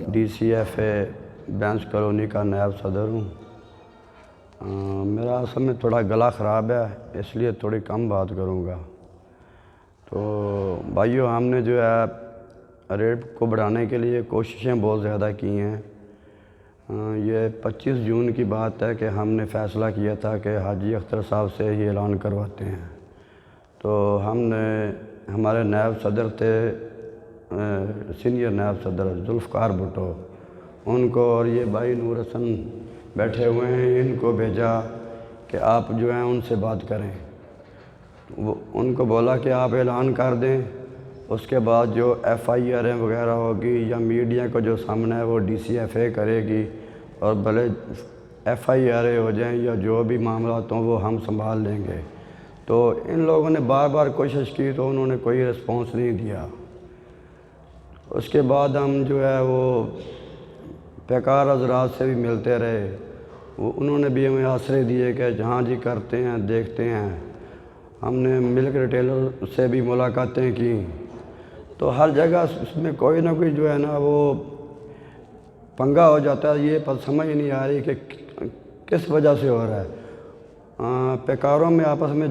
D C F A Bains colony کا نائب صدر ہوں۔ میرا اصل میں تھوڑا گلا خراب ہے، اس لیے تھوڑی کم بات کروں گا۔ تو بھائیو، ہم نے جو ہے ریٹ کو بڑھانے کے لیے کوششیں بہت زیادہ کی ہیں۔ یہ 25 جون کی بات ہے کہ ہم نے فیصلہ کیا تھا کہ حاجی اختر صاحب سے ہی اعلان کرواتے ہیں۔ تو ہم نے، ہمارے نائب صدر تھے سینئر نائب صدر ذوالفقار بھٹو، ان کو اور یہ بھائی نور حسن بیٹھے ہوئے ہیں، ان کو بھیجا کہ آپ جو ہیں ان سے بات کریں۔ ان کو بولا کہ آپ اعلان کر دیں، اس کے بعد جو ایف آئی آر وغیرہ ہوگی یا میڈیا کو جو سامنا ہے وہ ڈی سی ایف اے کرے گی، اور بھلے ایف آئی آر ہو جائیں یا جو بھی معاملات ہوں وہ ہم سنبھال لیں گے۔ تو ان لوگوں نے بار بار کوشش کی تو انہوں نے کوئی رسپانس نہیں دیا۔ اس کے بعد ہم جو ہے وہ پیکار حضرات سے بھی ملتے رہے، انہوں نے بھی ہمیں آسرے دیے کہ جہاں جی کرتے ہیں دیکھتے ہیں۔ ہم نے ملک ریٹیلر سے بھی ملاقاتیں کی، تو ہر جگہ اس میں کوئی نہ کوئی جو ہے نا وہ پنگا ہو جاتا ہے، یہ سمجھ نہیں آ رہی کہ کس وجہ سے ہو رہا ہے۔ پیکاروں میں آپس میں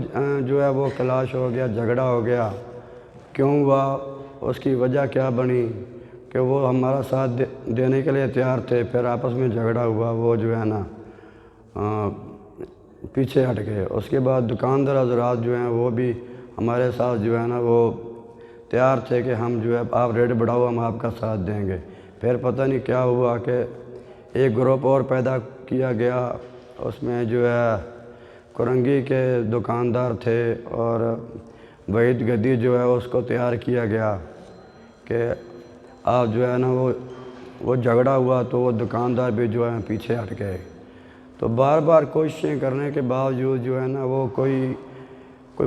جو ہے وہ کلاش ہو گیا، جھگڑا ہو گیا، کیوں ہوا، اس کی وجہ کیا بنی کہ وہ ہمارا ساتھ دینے کے لیے تیار تھے، پھر آپس میں جھگڑا ہوا، وہ جو ہے نا پیچھے ہٹ گئے۔ اس کے بعد دکاندار حضرات جو ہیں وہ بھی ہمارے ساتھ جو ہے نا وہ تیار تھے کہ ہم جو ہے آپ ریٹ بڑھاؤ، ہم آپ کا ساتھ دیں گے۔ پھر پتہ نہیں کیا ہوا کہ ایک گروپ اور پیدا کیا گیا، اس میں جو ہے کرنگی کے دکاندار تھے اور وحید گدی جو ہے اس کو تیار کیا گیا کہ آپ جو ہے نا وہ جھگڑا ہوا تو وہ دکاندار بھی جو ہے پیچھے ہٹ گئے۔ تو بار بار کوششیں کرنے کے باوجود جو ہے نا وہ کوئی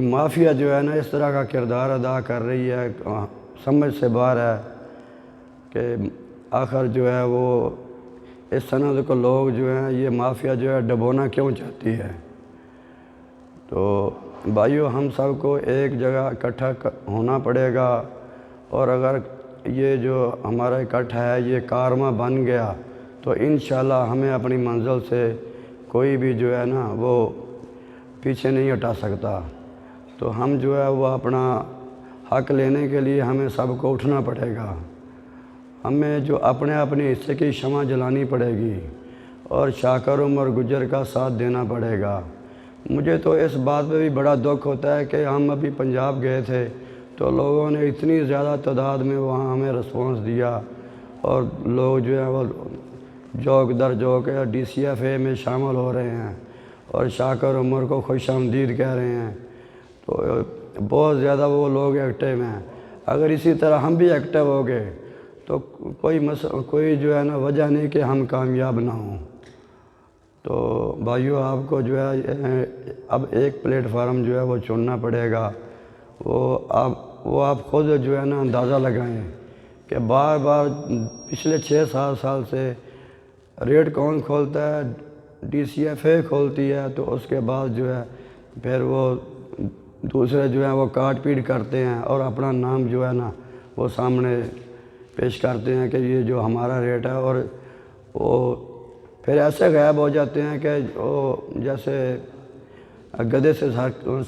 مافیا جو ہے نا اس طرح کا کردار ادا کر رہی ہے، سمجھ سے باہر ہے کہ آخر جو ہے وہ اس صنعت کو لوگ جو ہیں یہ مافیا جو ہے ڈبونا کیوں چاہتی ہے۔ تو بھائیو، ہم سب کو ایک جگہ اکٹھا ہونا پڑے گا، اور اگر یہ جو ہمارا اکٹھا ہے یہ کارواں بن گیا تو انشاءاللہ ہمیں اپنی منزل سے کوئی بھی جو ہے نا وہ پیچھے نہیں ہٹا سکتا۔ تو ہم جو ہے وہ اپنا حق لینے کے لیے ہمیں سب کو اٹھنا پڑے گا، ہمیں جو اپنے حصے کی شمع جلانی پڑے گی اور شاکر عمر گجر کا ساتھ دینا پڑے گا۔ مجھے تو اس بات پہ بھی بڑا دکھ ہوتا ہے کہ ہم ابھی پنجاب گئے تھے تو لوگوں نے اتنی زیادہ تعداد میں وہاں ہمیں رسپانس دیا، اور لوگ جو ہے وہ جوک در جوک ڈی سی ایف اے میں شامل ہو رہے ہیں اور شاکر عمر کو خوش آمدید کہہ رہے ہیں۔ تو بہت زیادہ وہ لوگ ایکٹیو ہیں۔ اگر اسی طرح ہم بھی ایکٹیو ہو گئے تو کوئی جو ہے نا وجہ نہیں کہ ہم کامیاب نہ ہوں۔ تو بھائیو، آپ کو جو ہے اب ایک پلیٹ فارم جو ہے وہ چننا پڑے گا۔ وہ آپ خود جو ہے نا اندازہ لگائیں کہ بار بار پچھلے 6-7 سال سے ریٹ کون کھولتا ہے، ڈی سی ایف اے کھولتی ہے، تو اس کے بعد جو ہے پھر وہ دوسرے جو ہیں وہ کاٹ پیٹ کرتے ہیں اور اپنا نام جو ہے نا وہ سامنے پیش کرتے ہیں کہ یہ جو ہمارا ریٹ ہے، اور وہ پھر ایسے غائب ہو جاتے ہیں کہ وہ جیسے گدھے سے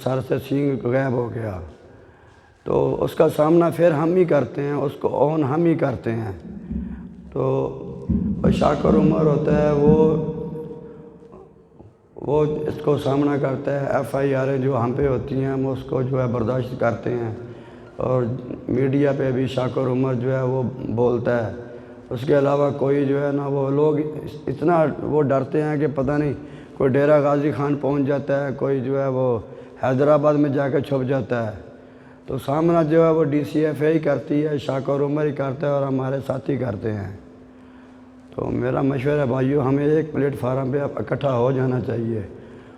سر سے سینگ غائب ہو گیا۔ تو اس کا سامنا پھر ہم ہی کرتے ہیں، اس کو اون ہم ہی کرتے ہیں۔ تو شاکر عمر ہوتا ہے وہ اس کو سامنا کرتا ہے، ایف آئی آر جو ہم پہ ہوتی ہیں ہم اس کو جو ہے برداشت کرتے ہیں، اور میڈیا پہ بھی شاکر عمر جو ہے وہ بولتا ہے۔ اس کے علاوہ کوئی جو ہے نا وہ لوگ اتنا وہ ڈرتے ہیں کہ پتہ نہیں کوئی ڈیرہ غازی خان پہنچ جاتا ہے، کوئی جو ہے وہ حیدرآباد میں جا کے چھپ جاتا ہے۔ تو سامنا جو ہے وہ ڈی سی ایف اے ہی کرتی ہے، شاکر عمر ہی کرتا ہے اور ہمارے ساتھی کرتے ہیں۔ تو میرا مشورہ ہے بھائیو، ہمیں ایک پلیٹ فارم پہ اکٹھا ہو جانا چاہیے،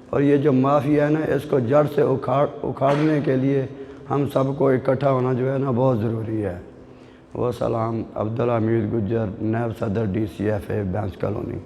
اور یہ جو مافیا ہے نا اس کو جڑ سے اکھاڑنے کے لیے ہم سب کو اکٹھا ہونا جو ہے نا بہت ضروری ہے۔ وہ سلام، عبدالحمید گجر، نائب صدر D C F A Bains colony.